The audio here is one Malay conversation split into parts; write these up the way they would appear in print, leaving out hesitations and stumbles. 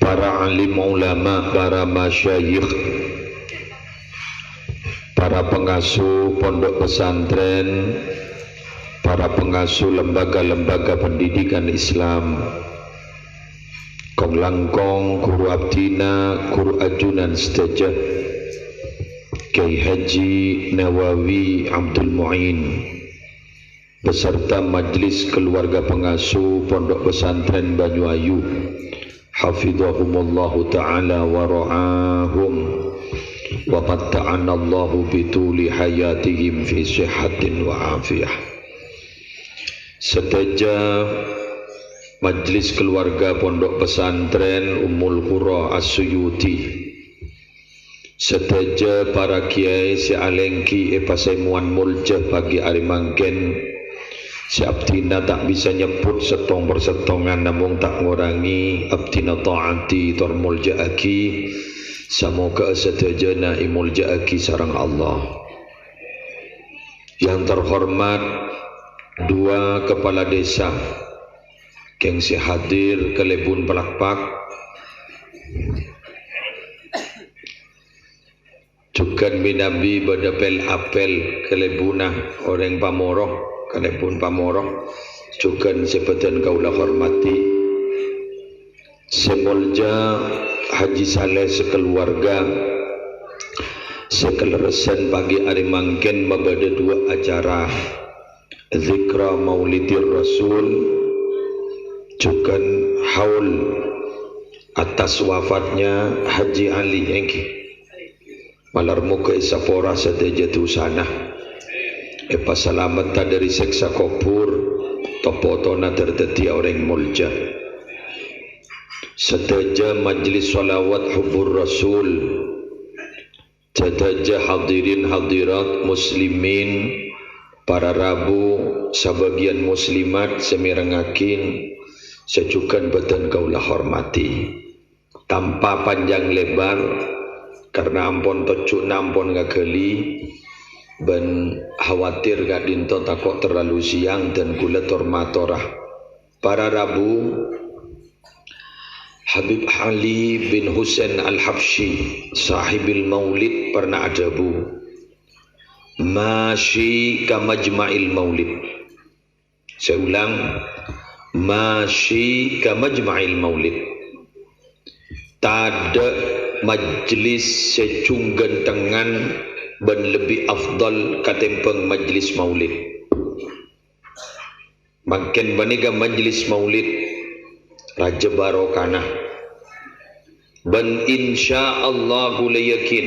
para alim ulama, para masyayikh, para pengasuh pondok pesantren, para pengasuh lembaga-lembaga pendidikan Islam, kong langkong, guru abdina, guru ajunan sedaya, Kiai Haji Nawawi Abdul Mu'in, beserta majlis keluarga pengasuh pondok pesantren Banyuayu, hafizahumullahu ta'ala wa ra'ahum wa matta'anallahu bituli hayatihim fi sihatin wa afiyah. Sedaja majlis keluarga pondok pesantren Ummul Qura As-Suyuti, sedaja para kiai si alengki pasemuan mulja bagi arimangken, si abdina tak bisa nyebut setong persetongan namun tak ngurangi abdina ta'ati tor muljaaki, semoga sedajana imuljaaki sarang Allah. Yang terhormat dua kepala desa keng si hadir kelebun pelakpak, juga minabi badapel apel kelebuna orang pamoroh, kelebun pamoroh, juga sepedan kaulah hormati semolja Haji Saleh sekeluarga sekeleresan pagi hari mangken membada dua acara zikra maulidir Rasul juga haul atas wafatnya Haji Ali engki malar muka isapora sedaja tu sana epa selamat dari seksa kubur topotona terteti orang mulja. Sedaja majlis salawat hubur Rasul, sedaja hadirin hadirat muslimin, para rabu sebagian muslimat semirengakin sejukan badan kaulah hormati tanpa panjang lebar karena ampun tocuk nampun ngageli ben khawatir gak dinto takut terlalu siang dan gula tormatorah. Para rabu Habib Ali bin Husain Al-Habsyi sahibil maulid pernah adabu masyi ka majma'il maulid. Saya ulang, masyi ka majma'il maulid. Tada majlis secunggan tangan ben lebih afdal katempeng majlis maulid. Makin baniga majlis maulid raja barokana ben insyaallahu la yakin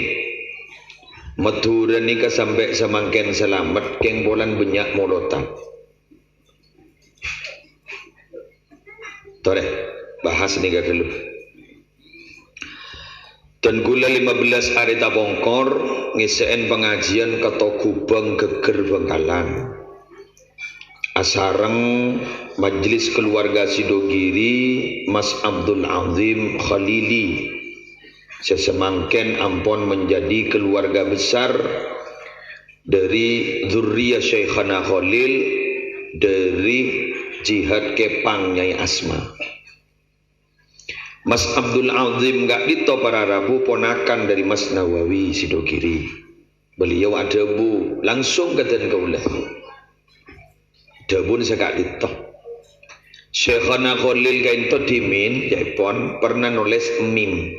matura nika sampai semangken selamat keng bolan banyak molotan. Tore bahas nika dulu. Dan gula 15 hari tabongkor ngiseen pengajian keto Kubang Geger Bengkalan. Asareng majlis keluarga Sidogiri Mas Abdul Azim Khalili sesemangken ampun menjadi keluarga besar dari zuriyah Syekhana Khalil dari jihad Kepang Nyai Asma. Mas Abdul Azim gak dito para rabu ponakan dari Mas Nawawi Sidogiri. Beliau ada bu langsung kata kaulah dabun sekak dito. Syekhana Khalil kain to dimin jaipon pernah nulis mim.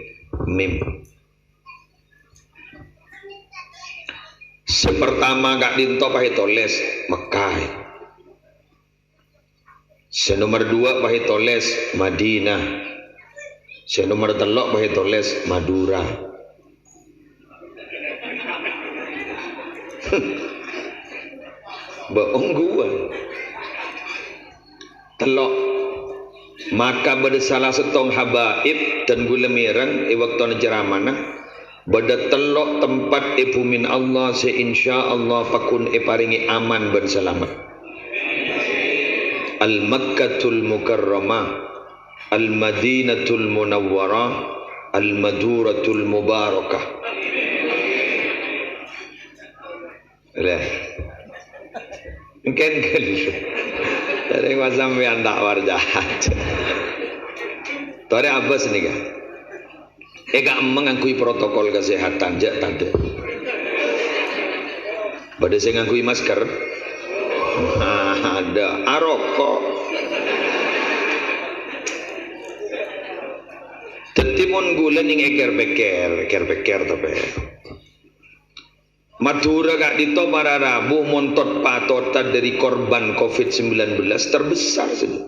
Sepertama gak dinto pakai tulis Mekah. Senomor 2 pakai tulis Madinah. Senomor 3 pakai tulis Madura. Bohong gua. Telok maka pada salah setong habaib dan gula mirang waktu ceramana pada telok tempat ibu min Allah se insyaallah pakun paringi aman dan selamat. Al Makkatul Mukarramah, Al Madinatul Munawwarah, Al Maduratul Mubarakah. Leh. Mungkin kali dari macam yang tak warjah. Tore Abbas ni kan? gak mengakui protokol kesehatan jak tanda. Pada saya ngakui masker. Ada arokok. Tetimun gula ning eker beker tapi. Madura gak dito para Rabu montot patota dari korban COVID-19 terbesar sudah.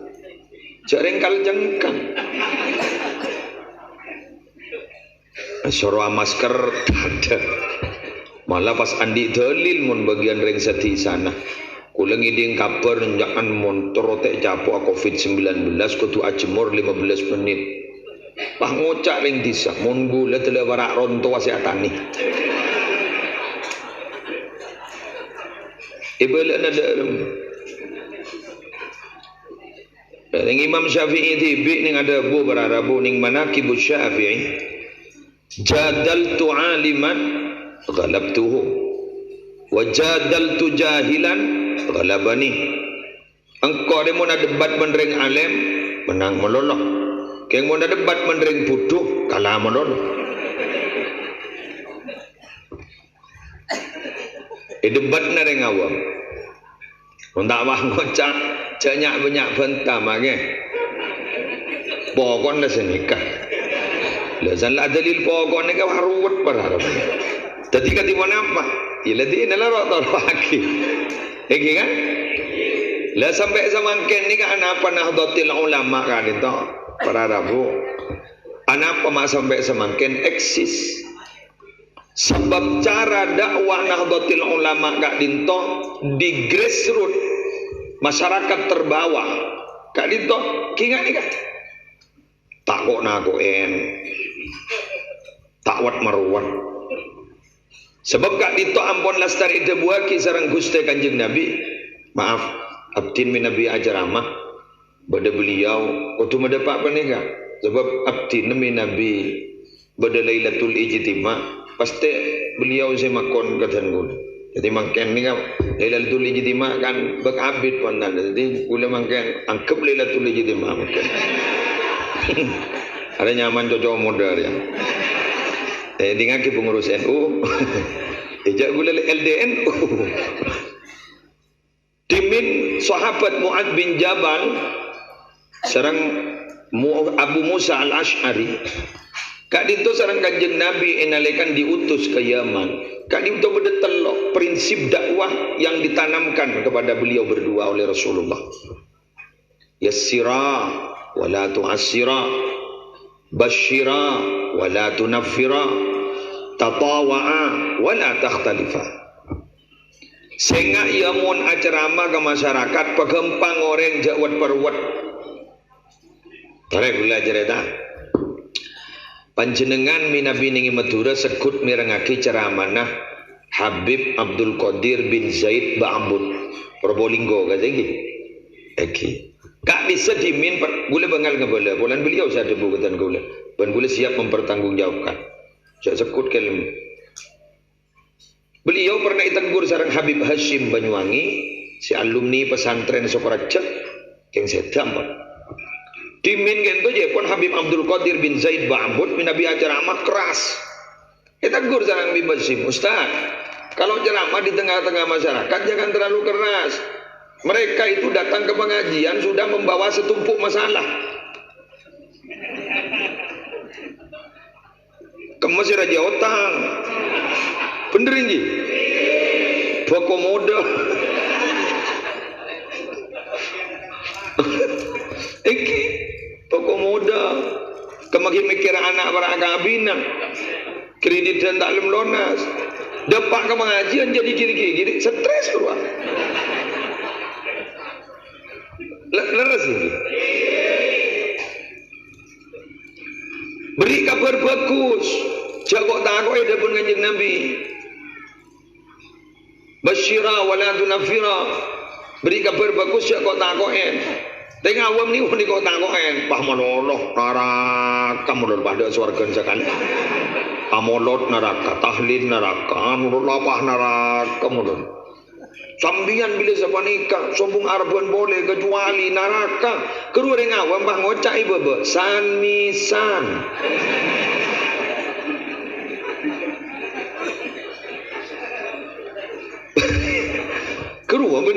Jarengkal jengkang. Suruh masker ada. Malah pas andi dalil mun bagian ring seti sana. Kula ngiding kabar jangan montor tek capuk COVID-19 kudu ajemur 15 menit. Pah ngocak ring disa mun gula tele warak ronto waseatani. Ibelana dalam. Ning Imam Syafi'i tibi ning ada bu berarabu ning manaqib Syafi'i. Jadaltu aliman ghalabtuhu wa jadaltu jahilan ghalabani. Engkau dia mau debat menring alim menang meloloh. Keng mau debat menring bodoh kalah meloloh. Debat nereng awam. Undak wah ngocak banyak bentah mage. Pokon dah senikah. Lazan la dalil pokon ni kau haruat berharap. Tadi kati mana apa? Ia di inilah rotor lagi. Eki kan? Lah sampai zaman ken ni kan apa nahdlatul ulama kan itu para Rabu. Anapa mak sampai semakin eksis. Sebab cara dakwah nahdlatul ulama gak dinto di grassroots masyarakat terbawah. Gak dinto kingat ni kan? Tak kok nakoen. Takwat maruwat. Sebab gak dinto ampun lastari debuaki sareng Gusti Kanjeng Nabi. Maaf, abdin min Nabi ajaramah. Bada beliau waktu mendapat penega. Sebab abdin min Nabi bada Lailatul Ijtima. Pasti beliau saya makon katan gula. Jadi makan ni kan Lailatul Ijtima kan berabid pandang. Jadi gula makan angkep Lailatul Ijtima makan. Ada nyaman cocok modal ya. Dengan ke pengurus NU. Ejak gula LDNU. Timin sahabat Mu'ad bin Jabal sareng Abu Musa al-Ash'ari. Kak dito sareng Kanjeng Nabi enalekan diutus ke Yaman. Kak dito bedetelok prinsip dakwah yang ditanamkan kepada beliau berdua oleh Rasulullah. Yassira wa la tu'assira. Basyira wa la tunaffira. Tatawa'a wa la takhtalifa. Sehingga iamun acerama ke masyarakat pegempang orang jawat perwat. Tarik belajar dah. Panjenengan minabi ningi Madura sekut mirengaki ceramana Habib Abdul Qadir bin Zaid Ba'ambut Probolinggo kata iki. Kak bisa dimin gula bengal ngabala bulan beliau saya debu katan gula. Dan gula siap mempertanggungjawabkan. Saya sekut kelem. Beliau pernah ditegur sareng Habib Hashim Banyuwangi, si alumni pesantren Sokoraja yang saya dampak. Dimin gento je pun Habib Abdul Qadir bin Zaid Ba'ambut minabi ceramah keras. Ditegur sareng Habib Hashim, Ustaz, kalau ceramah di tengah-tengah masyarakat jangan terlalu keras. Mereka itu datang ke pengajian sudah membawa setumpuk masalah. Kemas raja otang. Bener ini? Dua komodo. Iki toko muda kemaki mikir anak para kabina kredit dan taklim lunas depak ke pengajian jadi gini stres keluar leres ini beri kabar bagus jago takut ada pun Kanjeng Nabi basyira wala tunafira beri kabar bagus jago takut tengah awam ni unik kau tangkap pah monoloh neraka menurut pada swarga sekali amolot neraka tahlil neraka menurut lapah neraka menurut sambian bila siapa nikah sombong arban boleh kecuali neraka kedua dengan awam pah ngocak ibu san misan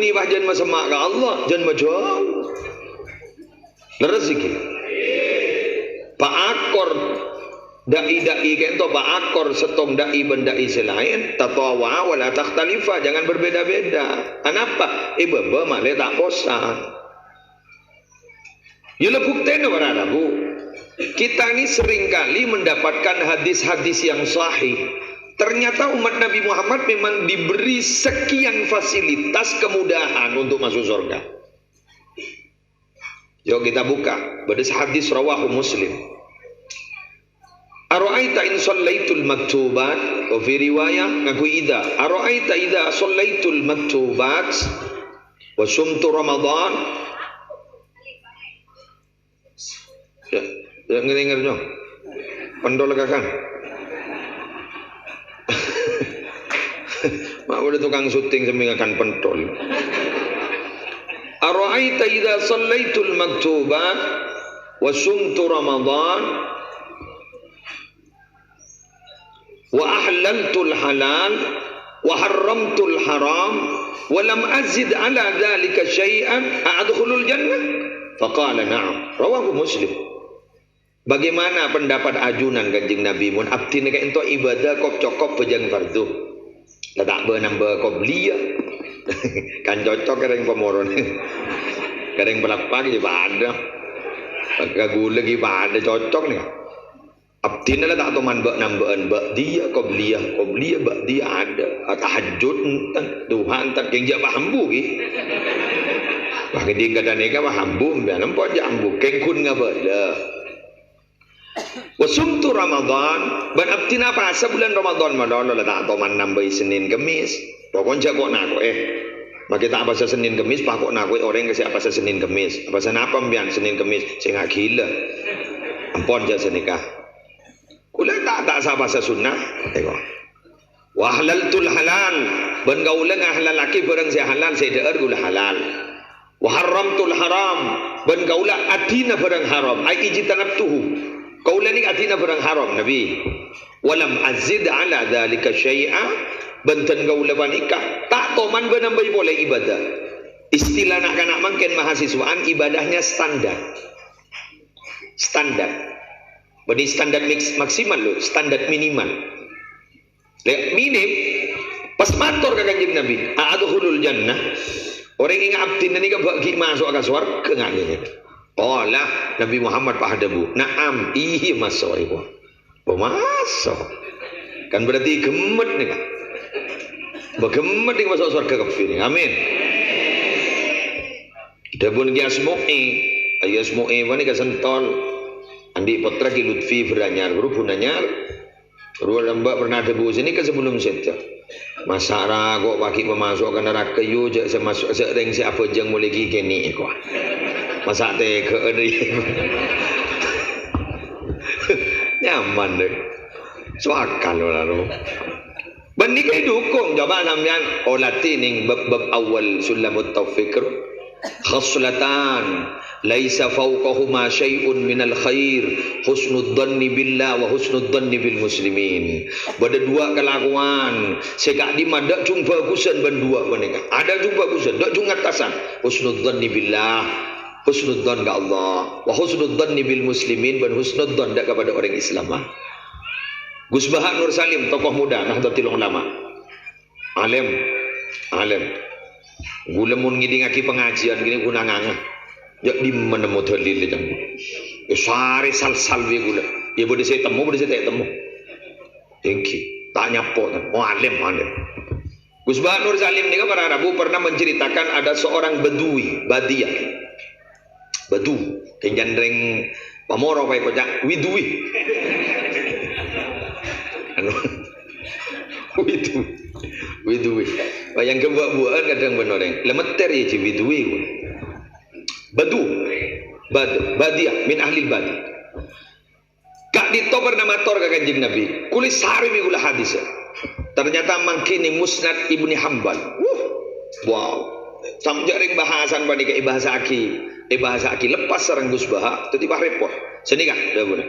ni bah jan masemak ke Allah jan majauh rezeki pak akor dai-dai kento pak akor setong dai bendai selain tatawa wala takhtalifa jangan berbeda-beda kenapa baba male tak bosan ya buktinya berada bu kita ini seringkali mendapatkan hadis-hadis yang sahih. Ternyata umat Nabi Muhammad memang diberi sekian fasilitas kemudahan untuk masuk surga. Yuk kita buka. Pada hadis rawahu Muslim. Ara'aita in shallaitul maktubat wa fi riwayah ngaku idza. Ara'aita idza shallaitul maktubat wa sumtu Ramadan. Ya ngedengarnya. Pendol kakang. Mak udah tukang syuting seminggakan pentol. Ara'aita idza shallaitul maktubat wa sumtu Ramadan wa ahlaltul halal wa harramtul haram wa lam azid ala dhalika syai'an a'adkhulul jannah faqala na'am rawahu Muslim. Bagaimana pendapat ajunan Kanjeng Nabi mun abdi nek ento ibadah kok cokop bejang fardu lah tak benambah qobliyah kan cocok kereng pemoron kereng pelapang je pada kagula lagi pada cocok nih abdi lah tak toman bak nambahan bak dia qobliyah bak dia ada tahajud entan Tuhan tak yang jak hambu ki wah gede kada neka wah hambu mbiar nampak jak hambu kengkun ngabada wasumtu Ramadan ban abtina puasa bulan Ramadan madon lah tak toman nambah Senin Kamis pokoknya kok nak maka tak puasa Senin Kamis pak kok nak orang ke siapa Senin Kamis apa apa mbian Senin Kamis saya ngak gila ampun jasa nikah kula tak sah puasa sunnah tengok wa halaltul halal ban gaulang halal laki barang saya halal saya deer gula halal wa haramtul haram ban gaula adina barang haram ai ijtanabtuhu kaulah ni atina barang haram Nabi walam azid ala dhalika syai'a banten gaula banika tak toman benambah boleh ibadah istilah nak kanak mangken mahasiswaan ibadahnya standar bani standar maksimal lo standar minimal minim pas matur ke Kanjeng Nabi a'adkhulul jannah orang ingat abdi ni ka bagi masuk ke surga ngene Allah Nabi Muhammad pahadabu naam iya masuk ibu masuk kan berarti gemet nih kan bergemet nih masuk surga kafir amin dabun Yasmu'i wani kasentol andi potra ki Lutfi beranyar berhubungannya ruang lembak pernah debu sini ke sebelum setja masara kok pagi memasukkan neraka yu je semasuk sering siapa jeng mulai gini kok masak teh ke ni nyaman deh suakan lalu benih kaya dukung coba sampean olati ning bab awal sulamut taufikr khaslatan laisa fawqahuma syai'un minal khair husnud dhanni billah wa husnud dhanni bil muslimin pada dua kelakuan sekak di madak jumpa kusan ban dua menika ada jumpa kusan dak jung atasan husnud dhanni billah husnudzan ke Allah wa husnudzan bil muslimin dan husnudzan kepada orang Islam. Gus Bahak Nur Salim tokoh muda Nahdlatul Ulama alim gula mun ngidingaki pengajian gini guna nganga ya di menemu dalil jang ya sare sal we gula ya boleh saya temu thank you tak nyapo alim Gus Bahak Nur Salim ni para Rabu pernah menceritakan ada seorang badiah badu kenjandreng pamoro pai kocak widui widui bayang kebuat-buatan kadang benoreng lemeter ya widui badiah min ahli badi kak dito bernama tor ke Kanjeng Nabi kulis sari migula hadis ternyata mangkini musnad Ibni Hambal wow sampai ring bahasan pada ke bahasa aki lepas sarang Gus Bahak tiba repot sini kan dah guna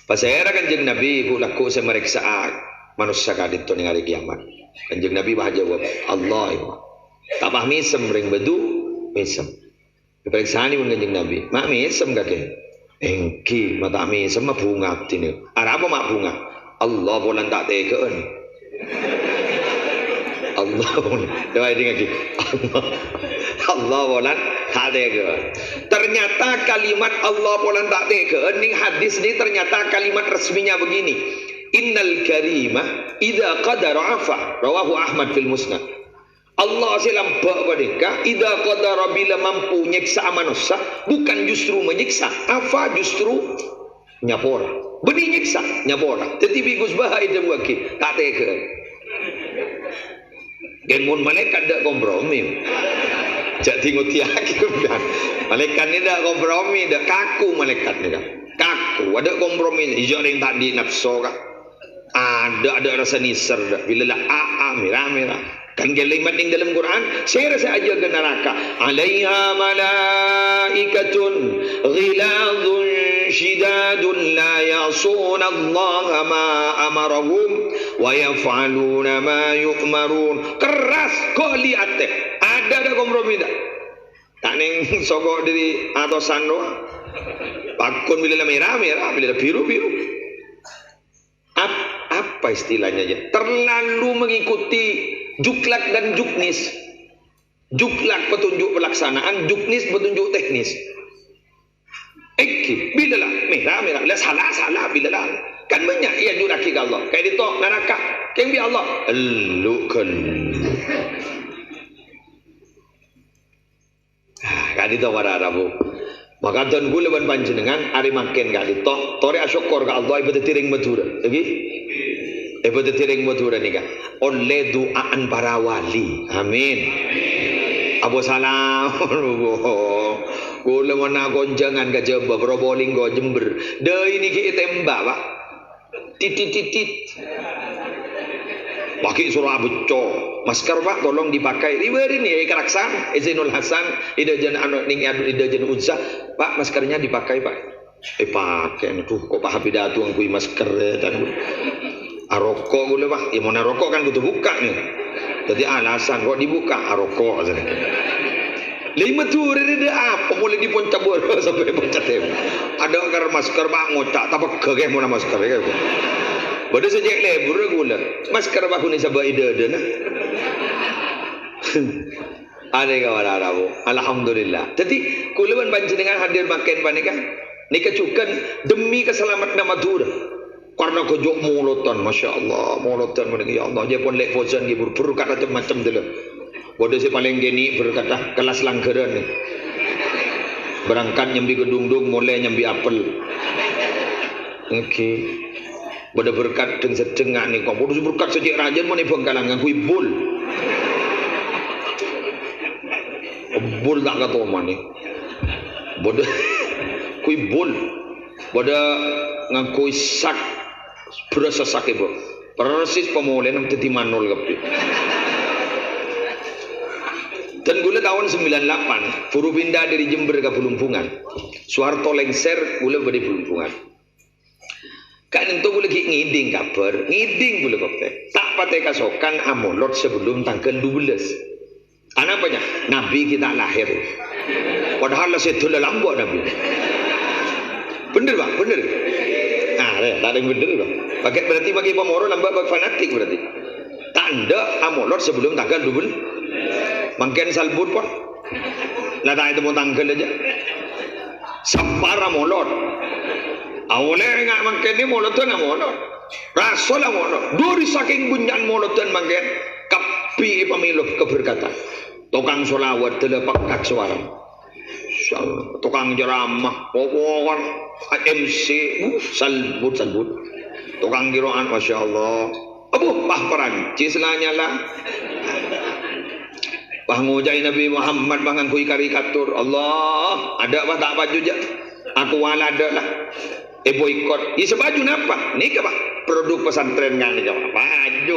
pas saya Kanjeng Nabi kulaku saya meriksa manusia kadit tu ning hari kiamat Kanjeng Nabi bah jawab Allah Tak pah mesem ring bedu mesem. Periksaan ni pun Kanjeng Nabi. Mak mesem kakek. Engki mata mesem mah bunga tini. Ada apa mak bunga? Allah bolan tak tegaan. Allah bolan. Doa ini lagi. Allah bolan tak tegaan. Ternyata kalimat Allah bolan tak tegaan ni hadis ni ternyata kalimat resminya begini. Innal karimah idza qadara afa. Rawahu Ahmad fil Musnad. Allah silam berdeka idza qadara bila mampu nyiksa manusia bukan justru menyiksa apa justru nyapora benih nyiksa nyapora tetapi Gus Bahai dia buat tak tega genmun malaikat dak kompromi jak tingut tiaki dah malaikat ni dak kompromi dak kaku malaikat ni dah kaku ada kompromi ijo ring tak di nafsu kah ada rasa nisar dah bila lah merah kan kalimat yang dalam Quran saya rasa aja ke neraka alaiha malaikatun ghiladun shidadun la ya'suna Allah ma amarahum wa yaf'aluna ma yu'marun keras kok lihat ada kompromi tak neng sogok dari atasan doang pakun bila merah bila biru apa istilahnya aja terlalu mengikuti juklak dan juknis. Juklak petunjuk pelaksanaan, juknis petunjuk teknis. Bila lah merah lah salah bila lah kan banyak yang juraki ke Allah kayak ditok neraka kayak bi Allah elukkan kan ditok wararabu maka tuan gula ban panjenengan ari makin gak ditok tore asyukur ke Allah ibu tiring madura lagi ibu tiring madura nih kan oleh doaan para wali amin Abu salam gula mana gonjangan ke Jember Probolinggo Jember dah ini kita tembak pak titit pakai surah beco masker pak tolong dipakai riberin ya Keraksan Izinul Hasan idajan anu ning idajan Uzza pak maskernya dipakai pak pakai tuh kok pak Hafidatu ngkui masker tadi arokok gula pak ya mau rokok kan butuh buka nih jadi alasan kok dibuka arokok lima tuh ada apa boleh diponcabur sampai poncatem ada kar masker pak ngocak tapi kagak mau masker ya pada sejak lebur gula masker pak ni sabah ide nah ada kawan arabu alhamdulillah jadi kulawan panjenengan hadir makan panika nika cukan demi keselamatan Madura karena kejok mulutan Masya Allah mulutan ya Allah dia pun lek fosan dia berkata macam-macam dulu bodoh si paling geni berkata kelas langgaran berangkat nyambi gedung-dung mulai nyambi apel oke bodoh berkat dan setengah ni kau bodoh berkat sejak rajan mana bangkalangan kui bul tak kata oman ni bodoh kui bul bodoh ngakui sak berasa sakit bro persis pemulihan yang jadi manol kapi dan gula tahun 98 furu pindah dari Jember ke Pelumpungan Soeharto lengser gula beri Pelumpungan kan itu gula ngiding kabar ngiding gula kopte tak pakai kasokan amolot sebelum tanggal 12 anapanya Nabi kita lahir padahal lah saya tulah lambok Nabi bener bang bener tak ada yang bener bang berarti bagi pemoro lambat bagi fanatik berarti tanda amolot sebelum tanggal 12 mungkin salbut pun lah tak itu mau tanggal aja sapar amolot awalnya enggak mungkin ni molotan amolot rasul amolot dari saking bunyan molotan mungkin kapi pemilu keberkatan tukang solawat telepak kak suara tukang jeramah pokoknya MC salbut tukang giroan Masya Allah pah Perancis lah nyala pah ngujai Nabi Muhammad bahkan kui karikatur Allah ada apa tak baju je aku wala ada lah boykot ya sebaju napa ni ke pak produk pesantren kan ni baju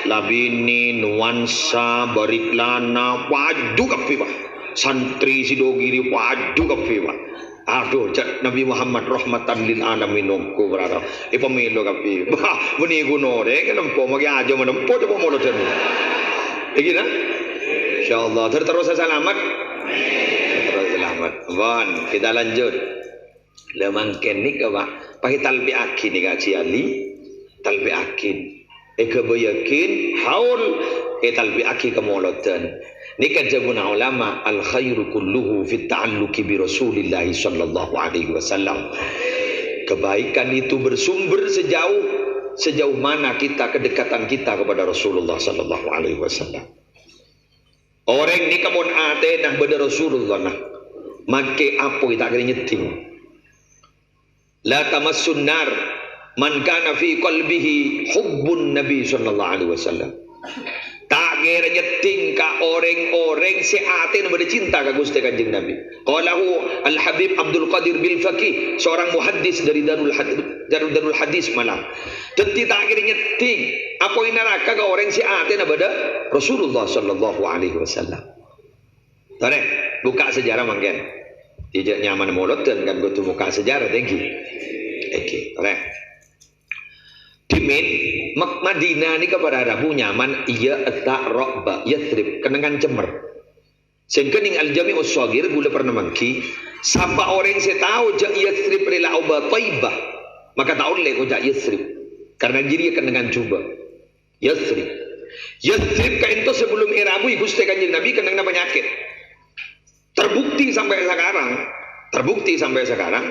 labini nuansa bariklana baju kapi pak santri sidogiri waju kapi pak aduh Nabi Muhammad rahmatan lil alamin nungku berada pemilu kapi bah beni guno deh kan empo magi aja menempo coba molo ten iki nah Insyaallah terus selamat. Terus selamat. Bon, kita lanjut. Lemangken ni ke Pak? Pakai talbi akin ni Kak Ali. Talbi akin. Kebayakin haul talbi akin kemolotan. Ni kan jabuna ulama al khairu kulluhu fi ta'alluqi bi Rasulillah sallallahu alaihi wasallam. Kebaikan itu bersumber sejauh mana kita kedekatan kita kepada Rasulullah sallallahu alaihi wasallam. Orang ni kamun ate nah pada Rasulullah nah. Make apa kita kena nyeting. La tamassun nar man kana fi qalbihi hubbun nabi sallallahu alaihi wasallam. Tak kira nyeting ka orang-orang si ate na cinta ka Gusti Kanjeng Nabi. Qalahu Al-Habib Abdul Qadir bil Faqih, seorang muhaddis dari Darul Hadis Malang. Tentu tak kira nyeting apa yang neraka ka orang si ate na pada Rasulullah sallallahu alaihi wasallam. Tare, buka sejarah mangken. Tidak nyaman molot dan kan gotu buka sejarah thank you. Oke, tare. Dimin Madinah ni kepada Rabu nyaman iya etak rokba Yathrib kenangan cemer sengkening al-jami'us shagir gula pernah mangki siapa orang saya tahu jak Yathrib rela uba taibah maka tak boleh kau jak Yathrib karena diri kenangan cuba Yathrib kan itu sebelum era Abu Gusti Kanjeng Nabi kenangan penyakit terbukti sampai sekarang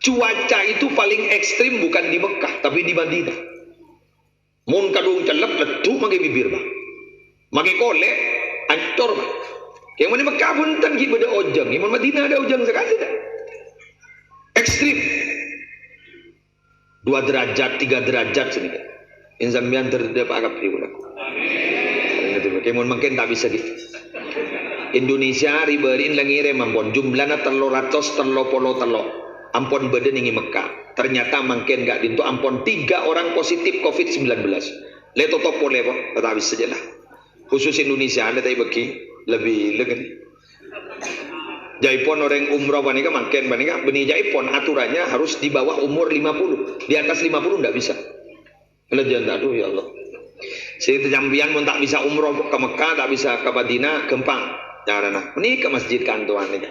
cuaca itu paling ekstrim bukan di Mekah tapi di Madinah. Mun kadung celep letu mage bibir bah. Mage kolek ancor bah. Yang mana Mekah pun tan ki beda ojang, yang Madinah ada ojang sekali dah. Ekstrim. 2 derajat, 3 derajat sini. Yang sampean terdapat agak priulaku. Amin. Kemun mungkin tak bisa gitu. Indonesia riberin langirim ampun jumlahna 333 ampun beden ingi Mekah ternyata mungkin gak dintu ampun 3 orang positif COVID-19 leto topo lepo tak habis saja lah khusus Indonesia ada tapi bagi lebih lagi jaipon orang umrah banika mungkin banika benih jaipon aturannya harus di bawah umur 50 di atas 50 enggak bisa lejan aduh ya Allah saya jambian pun tak bisa umrah ke Mekah tak bisa ke Madinah gempang carana ini ke masjid kantuan ni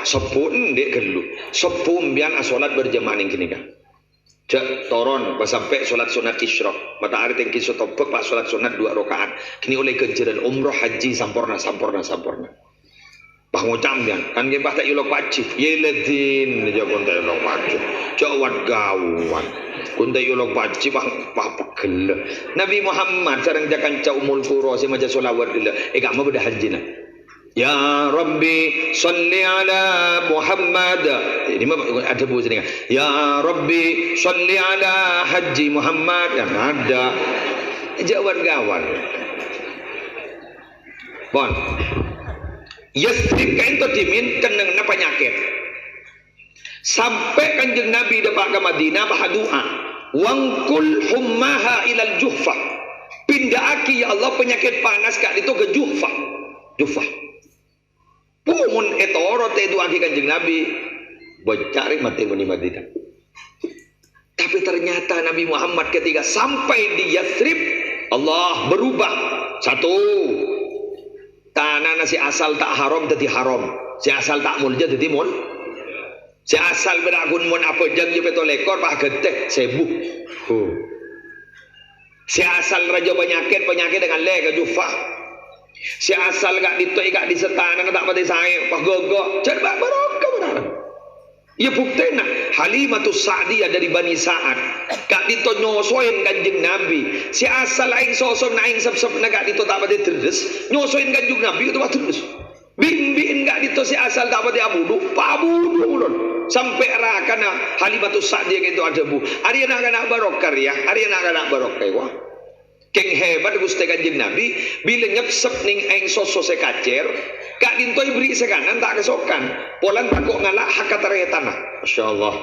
sepun dek gelu sepun biang asolat berjamaah yang kini kan cek toron sampai solat sunat isyraq matahari tinggi sotopek pas solat sunat 2 rakaat kini oleh kejaran umroh haji sampurna bah ngocam biang kan gebah tak yulok wajib yeledin jagon tak yulok wajib jawat gawan kuntai yulok wajib bah pegel Nabi Muhammad sareng jakan ca umul qura si maja solawat dila gak mau beda haji na ya Rabbi salli ala Muhammad ini ada bu sini ya Rabbi salli ala haji Muhammad yang ada jawab gawan bon Yathrib kain to dimin keneng na penyakit sampai Kanjeng Nabi dapat ke Madinah bahadua wangkul hummaha ilal juhfah pindahaki ya Allah penyakit panas kak itu ke juhfah pumun etoro te itu aki Kanjeng Nabi bocari mati meni Madinah tapi ternyata Nabi Muhammad ketika sampai di Yathrib Allah berubah satu tanah nasi asal tak haram jadi haram si asal tak mulja jadi mul si asal beragun mun apa jam je peto lekor pak gedek sebuh si asal raja penyakit dengan lega jufah si asal gak ditoi gak disetana tak pati saya pak gogok cerbak barokah benar ya buktena Halimatus Sa'diyah dari Bani Sa'ad gak dito nyosoin Kanjeng Nabi si asal aing sosok naing sep-sep na gak dito tak pati terdes nyosoin Kanjeng Nabi itu terdes bimbiin gak dito si asal tak pati abudu ulun sampai rakana Halimatus Sa'diyah itu ada bu ariana kana barokah ya ariana kana barokah wah keng hebat Gusti Kanjeng Nabi bila nyepsep ning aing sosok sekacer gak dintoi beri sekanan tak kesokan polan takok ngalak hakataraya tanah masyaallah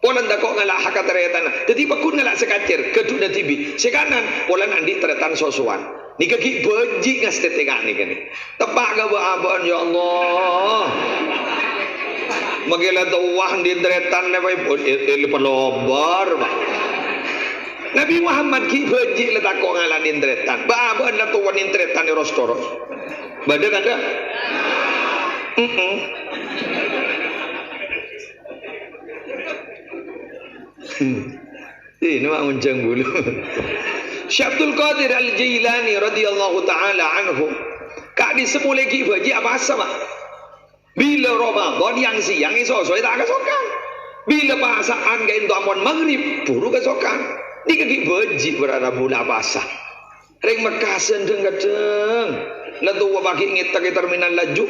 polan takok ngalak hakataraya tanah jadi bakun ngalak sekacer keduk dan tibi sekanan polan andi teretan sosoan ni kaki benji ngas tetekan ni kan tepak ke abon ya Allah magila tuwah di teretan lepai lepas lobar Nabi Muhammad ki beji letak kok ngalan intretan. Ba ben la tuan intretan ni rostoros. Bade kada? Ini mak unjang bulu. Syekh Abdul Qadir Al-Jailani radhiyallahu taala anhu kak disemule ki beji apa sama? Bila Ramadan yang siang iso-iso tak kesokan. Bila pasaan ke into amon maghrib buru kesokan. Di kaki beji berada bulan pasah. Ring Mekah sendeng kadeng. Lalu bagi ngitak ke terminal laju.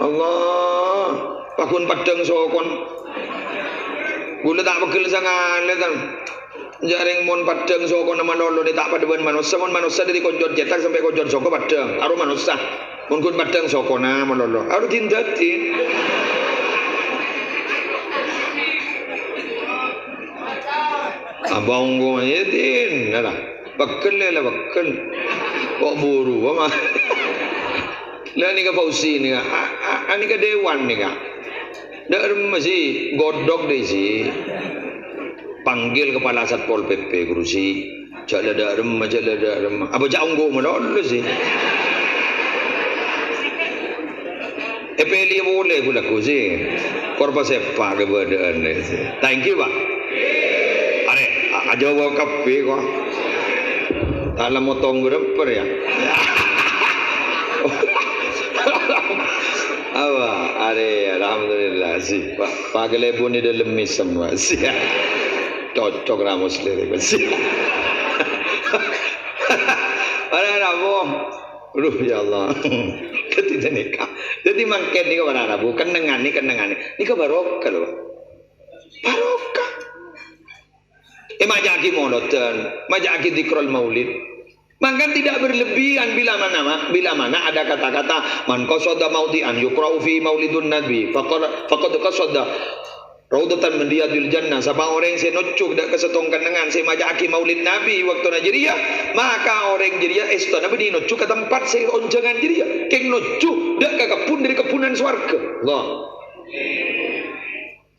Allah, pakun padang sokon. Gula tak pegel sangat letan. Jaring mon padang sokon nama nolo ni tak pada manusia mon manusia dari konjor jetak sampai konjor soko padang. Aru manusia. Mon kun padang sokon nama nolo. Aru tindatin. Abang gua yetin, nada. Bakal lah bakal. Kok buru, apa? Lah ni ke Fauzi ni kan, ni ke Dewan ni kan. Dah masih godok deh si. Panggil kepala Satpol PP kerusi. Cak ada remah. Apa cak unggu mana dulu sih? Peli boleh pula kusi. Korban sepak keberadaan ni. Thank you pak. Aja bawa kafe kok. Tak lama motong berapa ya? Apa? Alhamdulillah sih. Pak Gelebun ni dah lemis semua sih. Cocok ramus lirik sih. Ada apa? Ya Allah. Ketika nikah. Jadi makin ni kepada Rabu. Kenangan ni. Ni ke barokah loh. Barokah. Majaki monoton, majaki dzikrul maulid. Maka tidak berlebihan bila mana ada kata-kata man qasada maudhi'an yuqra'u fi maulidun nabi faqad qasada raudatan min riyadil jannah. Siapa orang yang nocuk dak kesetongkan dengan saya majaki maulid nabi waktu Najeriya, maka orang Najeriya estona bedi nocuk ke tempat saya onjangan Najeriya. Keng nocuk dak ke kebun dari kebunan swarga. Allah.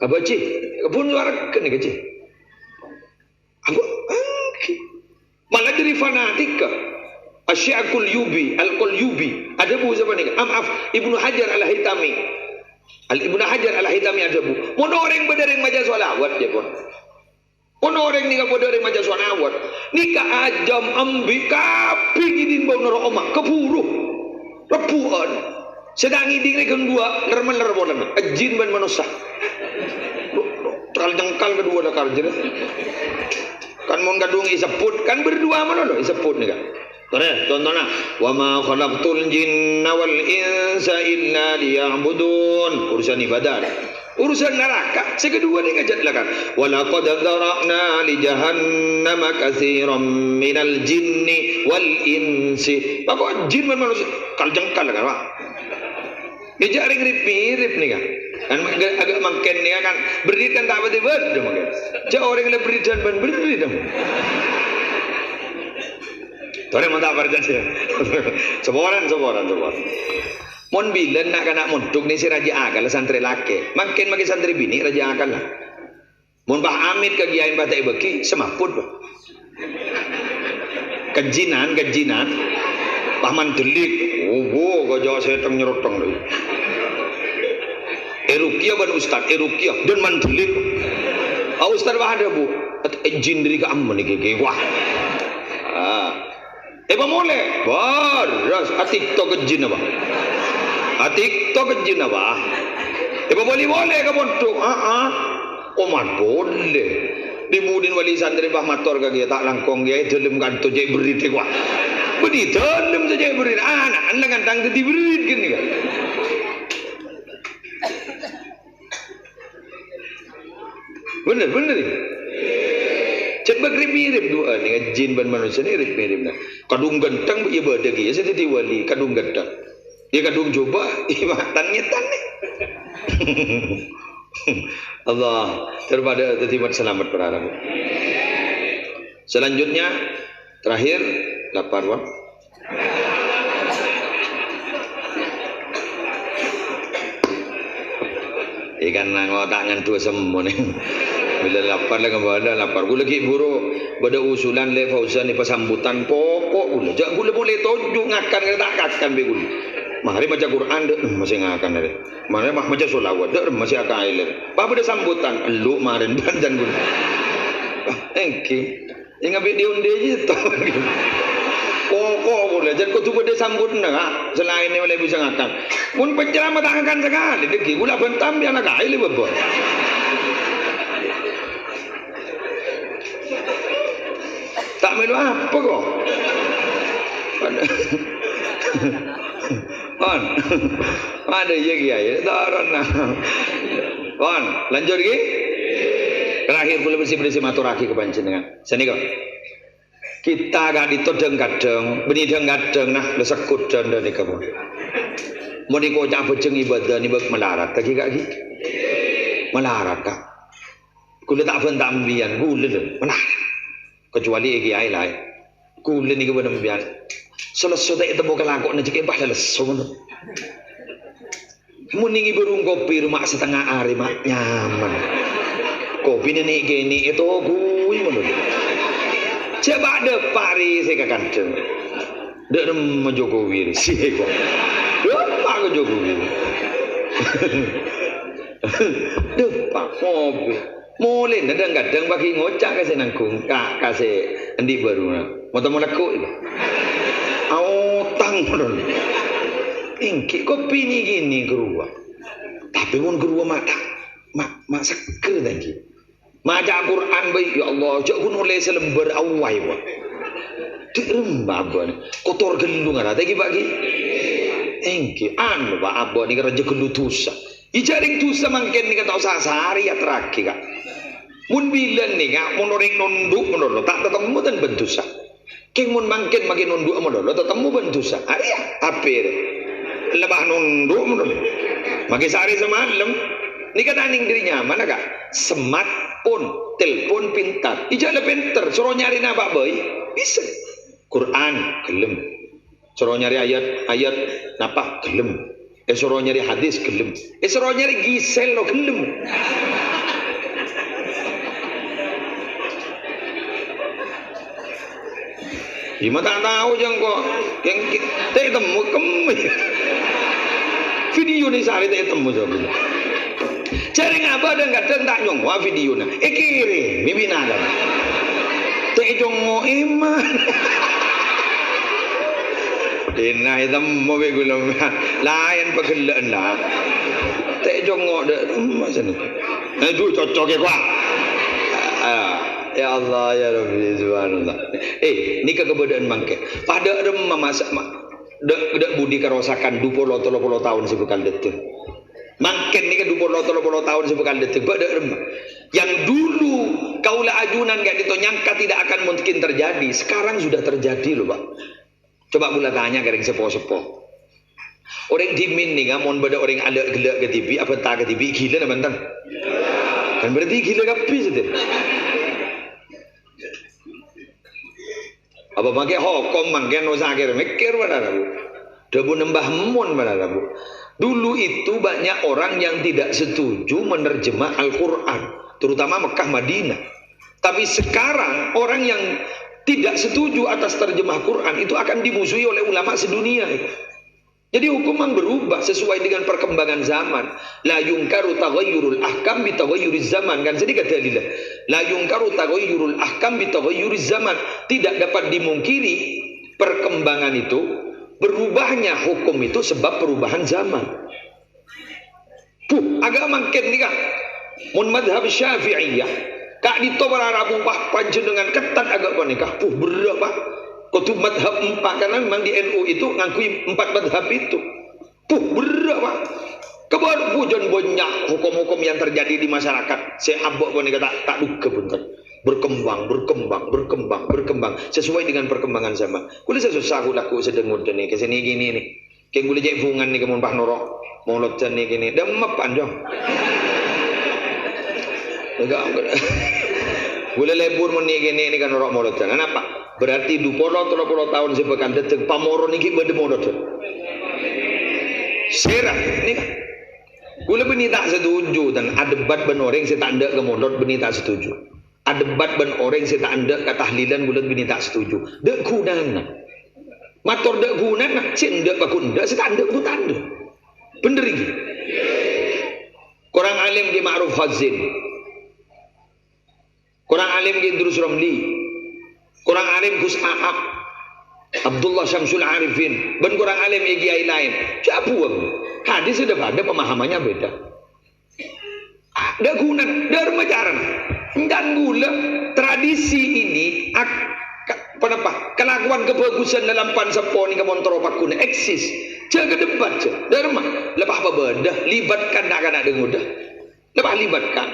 Apa cik? Kebun swarga ni kecik. Apa? Malah dari fanatik Asy-Syaikh Al-Qulyubi ada bu siapa ni? Maaf, Ibnu Hajar Al-Haytami. Ibnu Hajar Al-Haytami ada bu. Mun orang bedereng maja solawat je pun. Mun orang ni ka bedereng maja solawat. Ni ka ajam ambi kapi gidin bau nero omak keburu. Rebuan. Sedang iding ni kedua lerman bolan. Jin ban manusia. Teral jengkal kedua dah karjer. Kan mun kadung iseput kan berdua mana lo iseput ni kan. Contohnya wa ma khalaqtul jinna wal insa illa liya'budun. Urusan ibadah. Urusan neraka sekedua ni ngajak lah kan. Wa laqad dzara'na li jahannam katsiran minal jinni wal insi. Pokok jin man manusia kal jengkal kan Pak. Dia ring mirip ni kan. Kan agak makin ni kan berdiri kan tak betul dia makan. Jauh orang yang berdiri dan berdiri dah. Tore mantap pada dia. Seboran. Mon bilen nak kena montuk ni si raja akal santri laki. Makin santri bini raja akal lah. Mon bah amit ke giain batai beki semaput bah. Kejinan. Paman delik. Oh, kau jauh saya nyerotong dulu. Erukia ban ustaz, erukia dan mandelik. Ustaz bah ada bu. Jin dari ke amman ni ke wah. Apa boleh? Baras atik to ke jin apa? Apa boleh ke bontuk? Omat boleh. Dimudin wali santri bah mator ke dia tak langkong dia dalam kantor jadi berit wah. Beri dalam saja berit. Anak kan tang tadi berit gini kan. Benar ni. Cek mirip dua ni jin ban manusia ni mirip nah. Kadung gentang ia berdegi saya jadi wali kadung gentang. Dia kadung coba ibatan nyetan ni. Allah terpada tertibat selamat berharap. Selanjutnya terakhir lapar wah. Ikan nang otak ngan dua semua ni. Bila lapar lah kembali lapar. Gula lagi buru pada usulan le Fauzan ni pasambutan pokok gula. Jak gula boleh tunjuk ngakan ke tak akan be gula. Mari baca Quran dek masih ngakan dek. Mari baca solawat dek masih akan ailen. Apa pada sambutan lu marin banjan gula. Engke. Ingat be diunde je tau. Pokok gula. Jadi kau tu pada sambut nak. Selain ni boleh bisa ngakan. Pun penceramah tak akan sekali. Dek gula bentam dia nak ailen bebot. Tak melu apa kok? On. Ada ya kiai, daran nah. On, lanjut lagi. Terakhir kula bersih-bersih matur aki kepanjenengan. Seni kok. Kita gak ditodeng-kadeng, benideng-kadeng nah lesekut dan nika pun. Mun iko cak bejeng ibadah ni bek melarat lagi gak iki. Melarat kak. Kula tak bentam bian kula melarat. Kecuali iki ae lae. Kula niki bener biar. Selesai tak temu kelakok nek cek bah lesu. Mun niki burung kopi rumah setengah hari mak nyaman. Kopi ni gini itu kuwi ngono. Coba de pari saya kandeng. Dek Jokowi sih kok. Pak Jokowi. Pak kopi. Mulai kadang-kadang bagi ngocak kasih nangkung kak kasih endi baru na mau lekuk itu tang betul ingki kopi ni gini gerua tapi pun gerua mak seker lagi maca Quran baik ya Allah jak kun oleh selembar awai wa dirembaban kotor gelung ada lagi bagi ingki pak abah ni kerja gelutusa ijaring tusa mangken ni kata usah sehari ya terakhir kak. Mun bilan ni kak, mun orang nunduk menurut tak ketemu dan bentusa. King mun mangkin makin nunduk menurut ketemu bentusa. Ariya, apir. Lebah nunduk menurut. Makin sehari semalam, ni kata aning dirinya mana kak? Semat pun, telpon pintar. Ijala pintar, suruh nyari napa boy? Bisa. Quran, gelem. Suruh nyari ayat napa? Gelem. Suruh nyari hadis, gelem. Suruh nyari gisel lo gelem. Gimana tak tahu jeng kok yang tak temu kemih video ni sehari tak temu jauh cari ngapa dan kadang tak nyongwa video na kiri mimina kan tak jongo iman ina hitam mau begulung lain pegelaan lah tak jongo dah macam ni tu cocok ke kuah. Ya Allah ya Rabbi subhanallah. Ni kekebedaan mangke. Pada rem memasak dak budi karosakan 20-30 tahun sebekal detik. Mangken ni ke 20-30 tahun sebekal detik. Pada rem. Yang dulu kaula ajunan gak ditonyangka tidak akan mungkin terjadi. Sekarang sudah terjadi loh Pak. Coba mula tanya ke yang sepo-sepo. Orang dimin ni ngamon pada orang ada gelak ke TV apa tak ke TV gila nak bantang. Kan berarti gila kapi saja. Apa pakai hukum mangken usah mikir pada rabu. Debu nembah mun pada rabu. Dulu itu banyak orang yang tidak setuju menerjemah Al-Quran, terutama Mekah Madinah. Tapi sekarang orang yang tidak setuju atas terjemah Quran itu akan dimusuhi oleh ulama sedunia. Jadi hukum yang berubah sesuai dengan perkembangan zaman. La yungkaru taghayyurul ahkam bi taghayyuriz zaman, kan sedikit dalilnya. La yungkaru taghayyurul ahkam bi taghayyuriz zaman. Tidak dapat dimungkiri perkembangan itu, berubahnya hukum itu sebab perubahan zaman. Agak makin ni kan. Mun madhab Syafi'iyah kak ditobara rabu pah panjenengan ketat agak nikah. Berapa? Kutub madhab 4 karena memang di NU itu ngakui 4 madhab itu. Berapa? Kebar pujon banyak hukum-hukum yang terjadi di masyarakat. Saya abok pun tak duga bentar. Berkembang sesuai dengan perkembangan zaman. Kulit susah aku laku sedengut ni kesini gini ni. Kayak kulit jek bungan ni kemun pah norok molot ni gini. Demap panjang. Enggak. Boleh lebur meni gini ni kan norok molot kan. Kenapa? Berarti 20-30 tahun sepekan detik pamoron iki bade modot. Serah ni kan. Gula beni tak setuju dan ada debat ben orang saya tak ndak ke mulut beni tak setuju. Ada debat ben orang saya tak ndak ke tahlilan gula beni tak setuju. Dek gunana. Motor dek gunana, saya ndak pakai ndak saya tak ndak tu tak ndak. Bener iki. Kurang alim ki Ma'ruf Hazin. Kurang alim ki Idrus Ramli. Kurang alim Gus Aab. Abdullah Syamsul Arifin. Ben kurang alim ki kiai lain. Siapa aku? Hadis sudah ada pemahamannya beda. Ada guna, ada remajaran. Dan gula tradisi ini apa? Kelakuan kebagusan dalam pansaponi kemontoro pakune eksis. Jaga debat je. Dharma. Lepas apa benda? Libatkan nak dengudah. Lepas libatkan.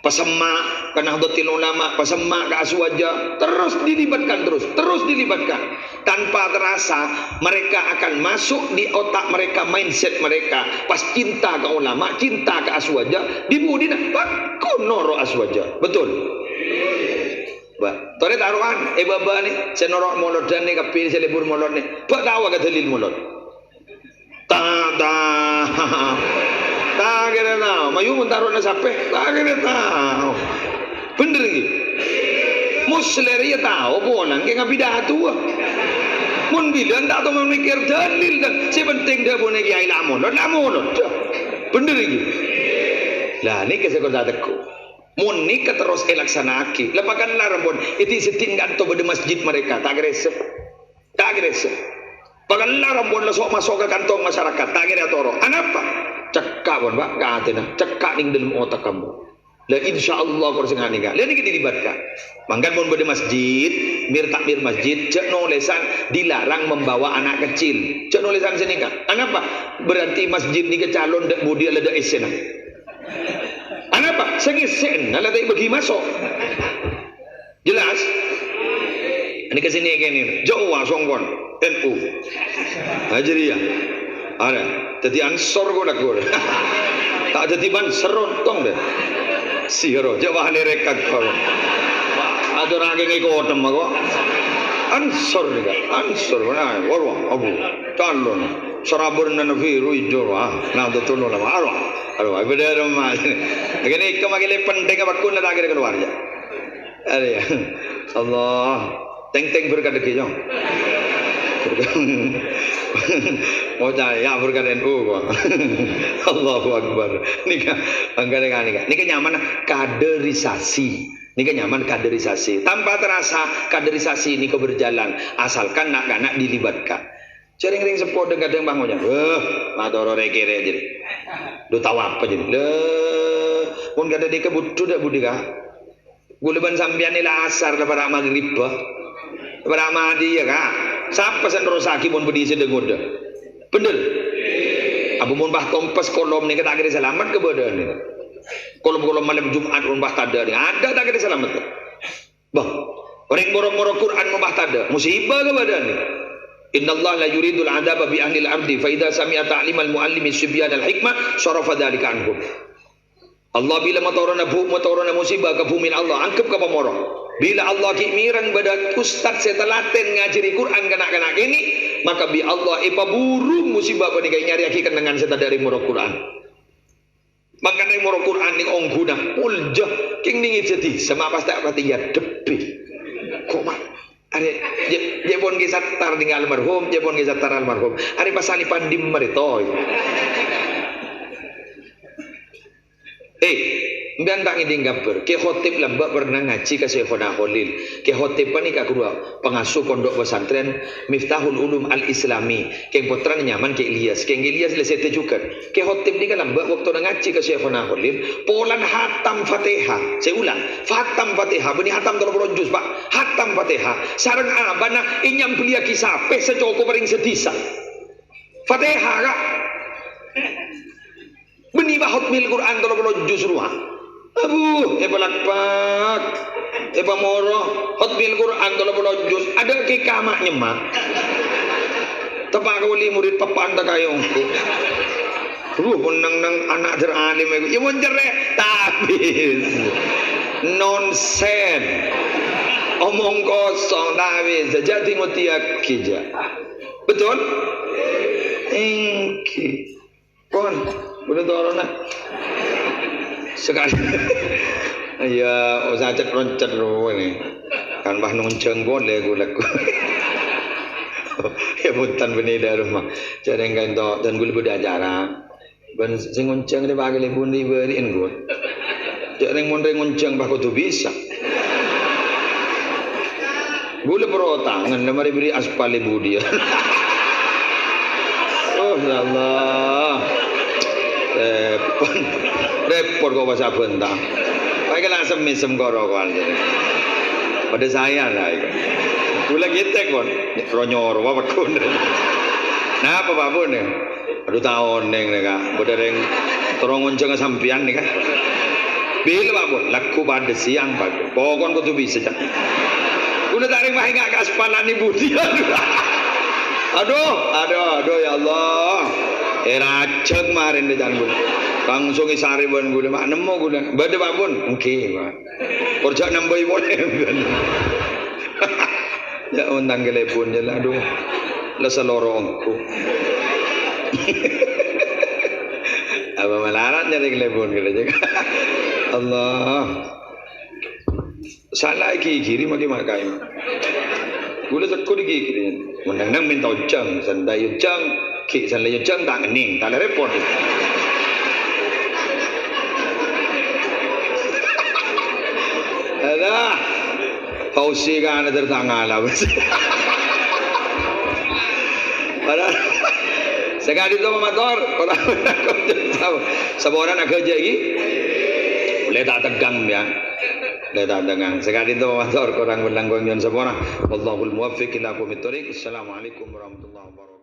Pasemak ke Nahdlatul Ulama, pasemak ke Aswaja, terus dilibatkan terus dilibatkan. Tanpa terasa mereka akan masuk di otak mereka, mindset mereka. Pas cinta ke ulama, cinta ke Aswaja, dibudina pakun noro Aswaja. Betul? Ba, tore taruhan baba ni, saya norok molot dan ni kapil saya lebur molot ni. Pak tahu ke dalil molot? Tak kira tahu, mayu taruh na sampai, tak kira tahu. Bener lagi. Musleri tahu, bolang ke ngabidah tu. Mun bilang tak tahu memikir dalil dan si penting dia boleh kiai lamun, bener lagi. Lah ni kesek kau teku. Mun ni terus elaksanaki. Lepakan larang pun, itu setingkat tu pada masjid mereka, tak agresif. Pakai larang pun masuk ke kantong masyarakat, tak kira toro. Kenapa? Cekak pun pak, katina cekak ning dalam otak kamu. Lah insyaallah kau sengat ni kan. Lah ni kita dilibatkan. Mangkan pun pada masjid, takmir masjid, cek nulisan dilarang membawa anak kecil. Cek nulisan sini kan. Kenapa? Berarti masjid ni ke calon dak budi ada esen. Kenapa? Sengisen, ala tak bagi masuk. Jelas? Ini ke sini kan ni. Jauh songkon NU. Hajriah. Ada, jadi ansor kau nak kau, tak jadi ban serontong deh, sihro, jawab ni rekat kau, ada orang yang ikut nama kau, ansor ni kan, ansor mana, warwa, abu, calon, serabur nanafi, ruijor, nah betul lah, arwah, beda ramai, begini kemarin penting apa kau nak agak keluar je, ada ya, Allah, teng berkata kijong. Mau cari ya berkat NU kok. Allahu Akbar. Nika angkat. Nika nyaman kaderisasi. Nika nyaman kaderisasi. Tanpa terasa kaderisasi ini berjalan asalkan nak dilibatkan. Cering-ring sepot dengan kadang bangunnya. Matoro rekere jadi. Do tahu apa jadi. Pun kada dika butuh dak budika. Gulaban sambian ila asar lepas maghrib bah. Lepas madi ya kak. Siapa sendrosaki pun berdiri sedengut dah. Bener. Abu mun bah kompas kolom ni kita akhirnya selamat ke badan ni. Kolom-kolom malam Jumat pun bah tada ni. Ada tak akhirnya selamat ke? Bah. Orang morok-morok Quran membah tada. Musibah ke badan ni. Inna Allah la yuridul adaba bi ahli al-ardi. Fa idha sami'a ta'limal muallimi subyan al-hikmah syarafa dhalika anhum. Allah bila matorona musibah ke bumi Allah angkep ke pemorok. Bila Allah kimiran pada ustaz setelaten ngajari Quran kanak-kanak ini, maka bi Allah burung musibah pada nyari hakikat dengan serta dari murah Quran. Maka dari murah Quran ni ongguna uljah king ningi jadi sama pasti ya depi. Kok mak? Dia pun kisah tar dengan almarhum, dia pun kisah tar almarhum. Ari pasani pandim meritoy. Mbian tak ngiding gambar. Ke khotib lambak pernah ngaji ke Syekhona Khalil. Ke khotib ni kak kedua pengasuh pondok pesantren Miftahul Ulum Al Islami. Ke putra nyaman ke Ilyas. Ke Ilyas lesete juga. Ke khotib ni kan lambak waktu ngaji ke Syekhona Khalil. Polan hatam Fatihah. Saya ulang. Hatam Fatihah. Beni hatam tolong juz pak. Hatam Fatihah. Sarang abana inyam belia kisah. Pesa coko paling sedisa. Fatihah kak. Beni bahut mil Quran tolong juz ruah. Abu, balakpak, moroh, hotbil Quran kalau belum juz, ada kikamak nyemak. Tepak kali murid papan tak kayongku. Nang anak teralim aku, ya mau cerai, tabis, nonsen, omong kosong, tabis, jadi mutiak kija, betul? Thank you, kon. Boleh turun lah. Sekali. Ya, usah cet roncet ro ni. Kan bah nonceng boleh gulaku. Ya butan benida rumah. Jarang kan to dan gula beda acara. Ben sing ngonceng dia bagi le pun di berin gua. Jarang mon ngonceng bah tu bisa. Gula berotangan lemari beri aspal ibu dia. Oh Allah. Repot kau bahasa bentang. Pakai langsung mesem koro kau aja. Pada saya lah itu. Gula kita kon, ronyor, apa kon. Nah apa babon ni? Aduh tahun neng nega, berdering terong ngonceng sampian ni kan. Bil babon, laku pada siang pagi. Pokon kau tu bisa cak. Gula tarik mahi ngak kaspalan ibu dia. Aduh ya Allah. Raceng marin di jangan. Langsung isari ban gula mak nemu gula. Bade babon. Okey, Pak. Kerja nambah boleh. Ya undang telepon je lah aduh. Lah selorongku. Apa melarat jadi telepon kita juga. Allah. Salah kiri maki makai. Gula tak kau lagi kiri. Mendang minta ujang, sandai ujang, ki sandai ujang tak kening, tak ada repot. Ada. Fauzi kan ada tertanggal. Pada sekali tu motor, orang tahu. Seorang nak kerja lagi, boleh tak tegang ya. Boleh tak tegang. Sekali tu motor, orang berlanggang yang seorang. Wallahul muwaffiq ila aqwamit thoriq. Assalamualaikum warahmatullahi wabarakatuh.